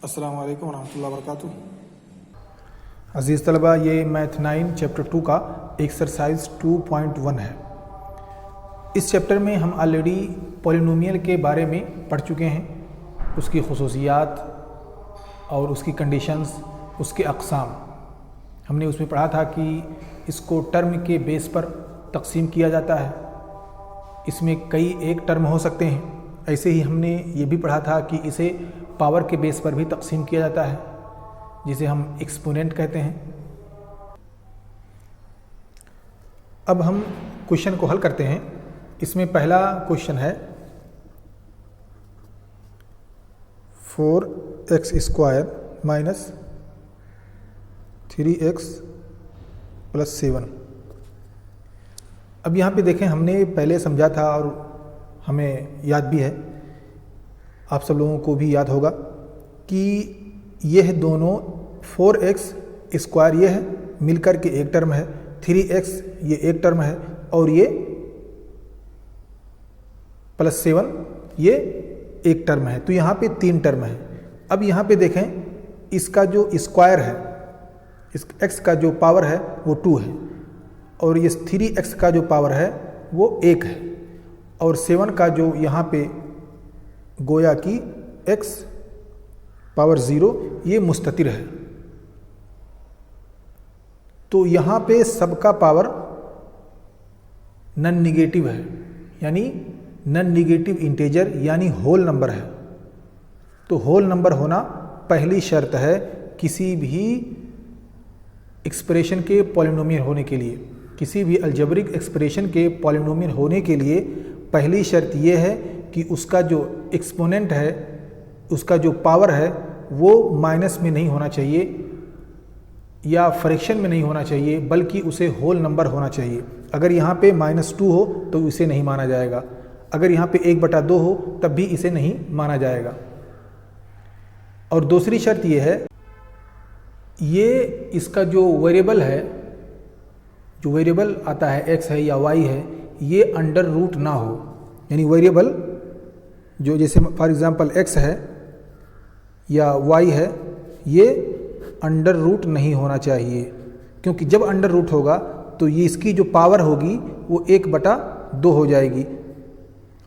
अस्सलाम वालेकुम वरहमतुल्लाहि वबरकातुहू। अज़ीज़ तलबा, ये मैथ 9 चैप्टर 2 का एक्सरसाइज 2.1 है। इस चैप्टर में हम ऑलरेडी पॉलिनोमियल के बारे में पढ़ चुके हैं, उसकी खुसूसियात और उसकी कंडीशंस, उसके अक़साम। हमने उसमें पढ़ा था कि इसको टर्म के बेस पर तकसीम किया जाता है, इसमें कई एक टर्म हो सकते हैं। ऐसे ही हमने ये भी पढ़ा था कि इसे पावर के बेस पर भी तकसीम किया जाता है, जिसे हम एक्सपोनेंट कहते हैं। अब हम क्वेश्चन को हल करते हैं। इसमें पहला क्वेश्चन है 4x² माइनस 3x प्लस 7। अब यहाँ पे देखें, हमने पहले समझा था और हमें याद भी है, आप सब लोगों को भी याद होगा कि यह दोनों 4x² ये है, मिलकर के एक टर्म है, 3x ये एक टर्म है और ये प्लस 7 ये एक टर्म है। तो यहाँ पे 3 टर्म है। अब यहाँ पे देखें, इसका जो स्क्वायर है, इस x का जो पावर है वो 2 है और ये 3x का जो पावर है वो 1 है और 7 का जो यहाँ पे गोया कि x पावर 0 ये मुस्ततिर है। तो यहाँ पे सबका पावर नॉन निगेटिव है, यानी नॉन निगेटिव इंटीजर यानी होल नंबर है। तो होल नंबर होना पहली शर्त है किसी भी एक्सप्रेशन के पॉलिनोमियल होने के लिए। किसी भी अलजेब्रिक एक्सप्रेशन के पॉलिनोमियल होने के लिए पहली शर्त यह है कि उसका जो एक्सपोनेंट है, उसका जो पावर है वो माइनस में नहीं होना चाहिए या फ्रैक्शन में नहीं होना चाहिए, बल्कि उसे होल नंबर होना चाहिए। अगर यहाँ पे -2 हो तो इसे नहीं माना जाएगा, अगर यहाँ पे 1/2 हो तब भी इसे नहीं माना जाएगा। और दूसरी शर्त यह है, ये इसका जो वेरिएबल है, जो वेरिएबल आता है x है या y है, ये अंडर रूट ना हो। यानी वेरिएबल जो जैसे फॉर एग्जांपल x है या y है, ये अंडर रूट नहीं होना चाहिए, क्योंकि जब अंडर रूट होगा तो ये इसकी जो पावर होगी वो 1/2 हो जाएगी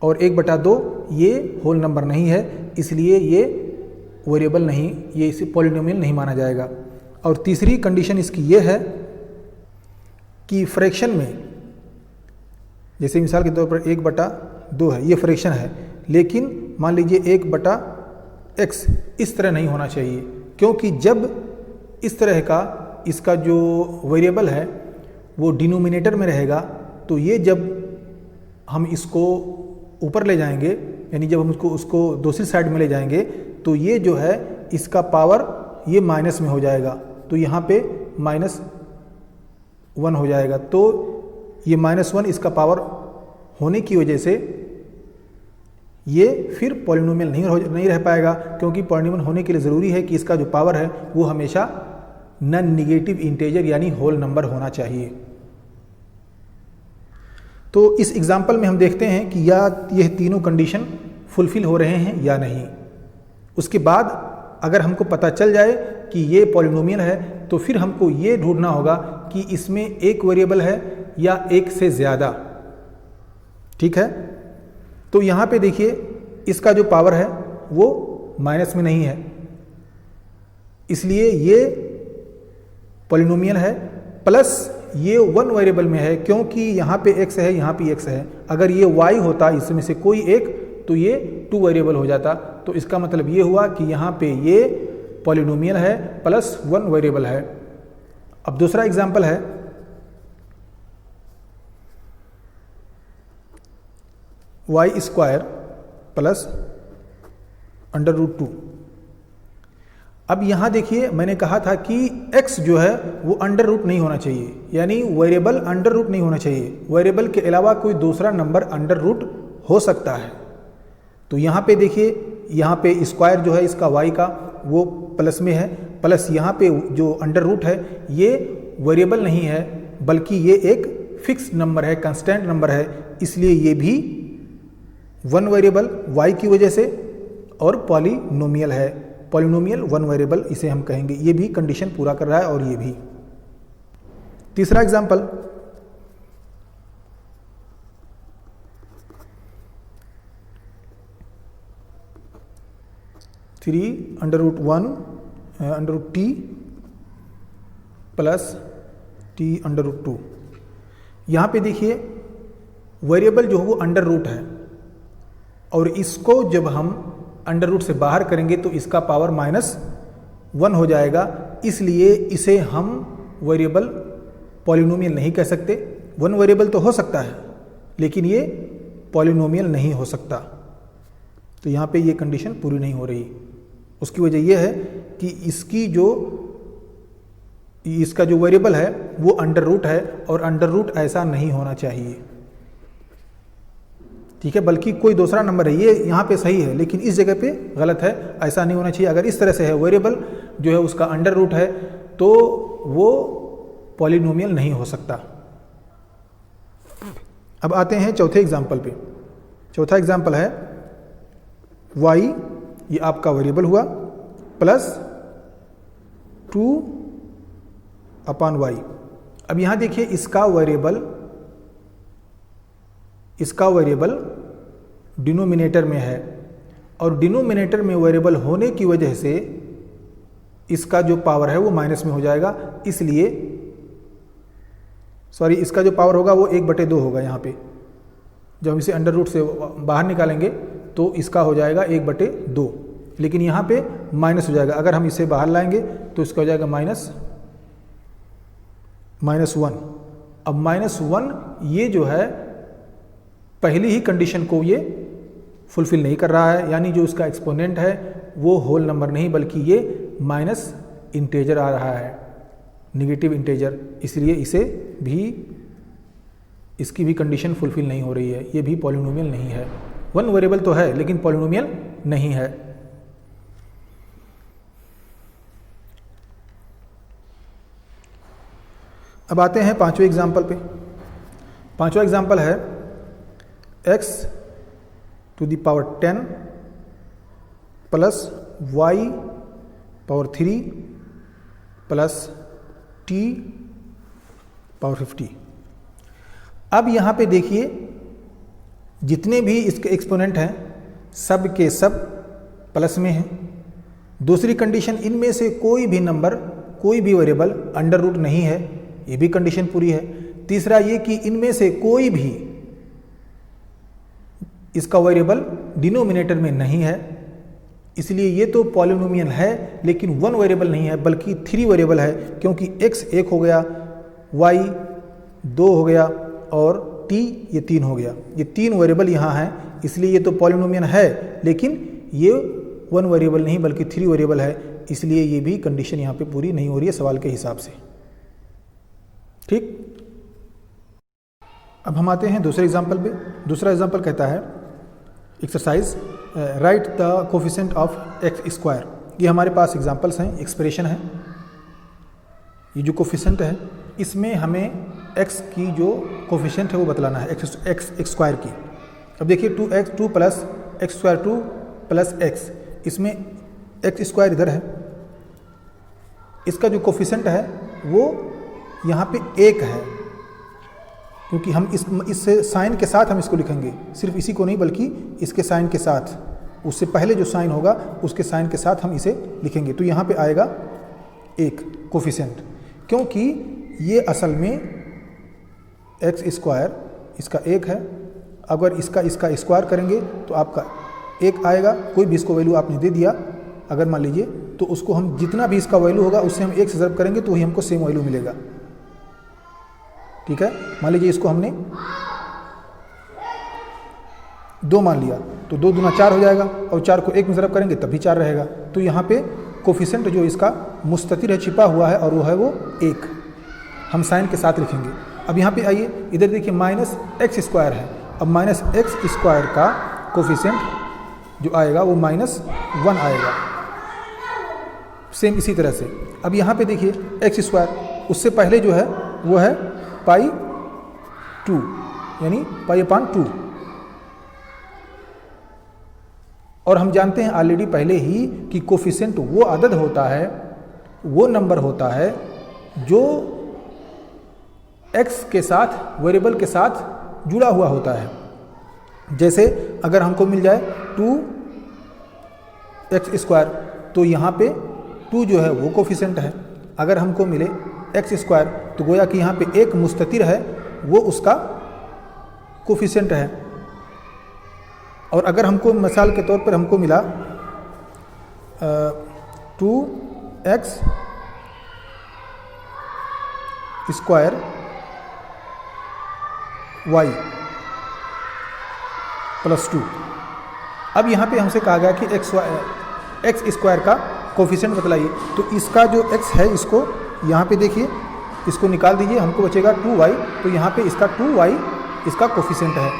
और 1/2 ये होल नंबर नहीं है, इसलिए ये वेरिएबल नहीं, ये इसे पॉलिनोमियल नहीं माना जाएगा। और तीसरी कंडीशन इसकी ये है कि फ्रैक्शन में, जैसे मिसाल के तौर पर 1/2 है, ये फ्रैक्शन है, लेकिन मान लीजिए 1/x इस तरह नहीं होना चाहिए, क्योंकि जब इस तरह का इसका जो वेरिएबल है वो डिनोमिनेटर में रहेगा, तो ये जब हम इसको ऊपर ले जाएंगे, यानी जब हम उसको दूसरी साइड में ले जाएंगे, तो ये जो है इसका पावर ये माइनस में हो जाएगा, तो यहाँ पे -1 हो जाएगा। तो ये -1 इसका पावर होने की वजह से ये फिर पॉलिनोमियल नहीं रह पाएगा, क्योंकि पॉलिनोमियल होने के लिए ज़रूरी है कि इसका जो पावर है वो हमेशा नॉन निगेटिव इंटीजर यानी होल नंबर होना चाहिए। तो इस एग्जाम्पल में हम देखते हैं कि या यह तीनों कंडीशन फुलफिल हो रहे हैं या नहीं। उसके बाद अगर हमको पता चल जाए कि ये पॉलिनोमियल है, तो फिर हमको ये ढूंढना होगा कि इसमें एक वेरिएबल है या एक से ज़्यादा। ठीक है, तो यहाँ पे देखिए, इसका जो पावर है वो माइनस में नहीं है, इसलिए ये पॉलिनोमियल है, प्लस ये 1 वेरिएबल में है, क्योंकि यहाँ पे x है, यहाँ पे x है। अगर ये y होता, इसमें से कोई एक, तो ये 2 वेरिएबल हो जाता। तो इसका मतलब ये हुआ कि यहाँ पे ये पॉलिनोमियल है प्लस 1 वेरिएबल है। अब दूसरा एग्जाम्पल है y² प्लस √2। अब यहाँ देखिए, मैंने कहा था कि x जो है वो अंडर रूट नहीं होना चाहिए, यानी वेरिएबल अंडर रूट नहीं होना चाहिए। वेरिएबल के अलावा कोई दूसरा नंबर अंडर रूट हो सकता है। तो यहाँ पे देखिए, यहाँ पे स्क्वायर जो है इसका y का वो प्लस में है, प्लस यहाँ पे जो अंडर रूट है ये वेरिएबल नहीं है, बल्कि ये एक फिक्स नंबर है, कांस्टेंट नंबर है, इसलिए ये भी 1 वेरिएबल y की वजह से और पॉलिनोमियल है। पॉलिनोमियल वन वेरिएबल इसे हम कहेंगे। ये भी कंडीशन पूरा कर रहा है और ये भी। तीसरा example, three under root one under root T plus T under root two. यहाँ पे देखिए वेरिएबल जो है वो अंडर रूट है और इसको जब हम अंडर रूट से बाहर करेंगे तो इसका पावर -1 हो जाएगा, इसलिए इसे हम वेरिएबल पॉलिनोमियल नहीं कह सकते। वन वेरिएबल तो हो सकता है लेकिन ये पॉलिनोमियल नहीं हो सकता, तो यहाँ पे ये कंडीशन पूरी नहीं हो रही। उसकी वजह यह है कि इसका जो वेरिएबल है वो अंडर रूट है और अंडर रूट ऐसा नहीं होना चाहिए, ठीक है, बल्कि कोई दूसरा नंबर है। ये यहाँ पे सही है लेकिन इस जगह पे गलत है, ऐसा नहीं होना चाहिए। अगर इस तरह से है वेरिएबल जो है उसका अंडर रूट है तो वो पॉलिनोमियल नहीं हो सकता। अब आते हैं चौथे एग्जाम्पल पे। चौथा एग्जाम्पल है y, ये आपका वेरिएबल हुआ, प्लस 2/y। अब यहां देखिए इसका वेरिएबल डिनोमिनेटर में है और डिनोमिनेटर में वेरिएबल होने की वजह से इसका जो पावर है वो माइनस में हो जाएगा, इसलिए इसका जो पावर होगा वो 1/2 होगा। यहाँ पे जब हम इसे अंडर रूट से बाहर निकालेंगे तो इसका हो जाएगा 1/2, लेकिन यहाँ पे माइनस हो जाएगा। अगर हम इसे बाहर लाएंगे तो इसका हो जाएगा -1। अब -1 ये जो है पहली ही कंडीशन को ये फुलफिल नहीं कर रहा है, यानी जो इसका एक्सपोनेंट है वो होल नंबर नहीं बल्कि ये माइनस इंटेजर आ रहा है, नेगेटिव इंटेजर, इसलिए इसकी भी कंडीशन फुलफिल नहीं हो रही है। ये भी पॉलिनोमियल नहीं है। वन वेरिएबल तो है लेकिन पॉलिनोमियल नहीं है। अब आते हैं पांचवें एग्जाम्पल पे। पांचवा एग्जाम्पल है x to the power 10 plus y power 3 plus t power 50। अब यहाँ पे देखिए जितने भी इसके एक्सपोनेंट हैं सब के सब प्लस में हैं। दूसरी कंडीशन, इनमें से कोई भी नंबर, कोई भी वेरिएबल अंडर रूट नहीं है, ये भी कंडीशन पूरी है। तीसरा ये कि इनमें से कोई भी इसका वेरिएबल डिनोमिनेटर में नहीं है, इसलिए ये तो पॉलिनोमियल है लेकिन वन वेरिएबल नहीं है बल्कि 3 वेरिएबल है, क्योंकि x 1 हो गया, y 2 हो गया और t ये 3 हो गया। ये 3 वेरिएबल यहाँ हैं, इसलिए ये तो पॉलिनोमियल है लेकिन ये वन वेरिएबल नहीं बल्कि 3 वेरिएबल है, इसलिए ये भी कंडीशन यहाँ पे पूरी नहीं हो रही है सवाल के हिसाब से। ठीक, अब हम आते हैं दूसरे एग्जाम्पल पे। दूसरा एग्जाम्पल कहता है exercise right the coefficient of x square. ये हमारे पास एग्जाम्पल्स हैं, एक्सप्रेशन है। ये जो कोफिशिएंट है इसमें हमें x की जो कोफिशिएंट है वो बतलाना है, x स्क्वायर की। अब देखिए 2 plus x square 2 plus x, इसमें x स्क्वायर इधर है, इसका जो कोफिशिएंट है वो यहाँ पे 1 है, क्योंकि हम इस साइन के साथ हम इसको लिखेंगे, सिर्फ इसी को नहीं बल्कि इसके साइन के साथ, उससे पहले जो साइन होगा उसके साइन के साथ हम इसे लिखेंगे। तो यहाँ पे आएगा 1 कोफिशिएंट, क्योंकि ये असल में x स्क्वायर इसका 1 है। अगर इसका स्क्वायर करेंगे तो आपका 1 आएगा। कोई भी इसको वैल्यू आपने दे दिया अगर मान लीजिए, तो उसको हम जितना भी इसका वैल्यू होगा उससे हम 1 से ज़रब करेंगे तो वही हमको सेम वैल्यू मिलेगा। ठीक है, मान लीजिए इसको हमने 2 मान लिया तो 2 दूना 4 हो जाएगा और 4 को 1 में ज़रब करेंगे तब भी 4 रहेगा। तो यहाँ पे कोफिशिएंट जो इसका मुस्ततिर है, छिपा हुआ है, और वो है वो 1, हम साइन के साथ लिखेंगे। अब यहाँ पे आइए, इधर देखिए -x स्क्वायर है। अब -x स्क्वायर का कोफिशिएंट जो आएगा वो -1 आएगा, सेम इसी तरह से। अब यहाँ पे देखिए x स्क्वायर, उससे पहले जो है वो है π/2 यानी π/2, और हम जानते हैं ऑलरेडी पहले ही कि कोफिशिएंट वो अदद होता है, वो नंबर होता है जो x के साथ, वेरिएबल के साथ जुड़ा हुआ होता है। जैसे अगर हमको मिल जाए 2x² तो यहाँ पे 2 जो है वो कोफिशिएंट है। अगर हमको मिले x² तो गोया कि यहाँ पे एक मुस्ततिर है, वो उसका कोफिशिएंट है। और अगर हमको मिसाल के तौर पर हमको मिला 2x² y + 2। अब यहाँ पे हमसे कहा गया कि x² का कोफिशिएंट बतलाइए, तो इसका जो x है इसको यहाँ पे देखिए, इसको निकाल दीजिए, हमको बचेगा 2y, तो यहाँ पे इसका 2y इसका कोफिशिएंट है।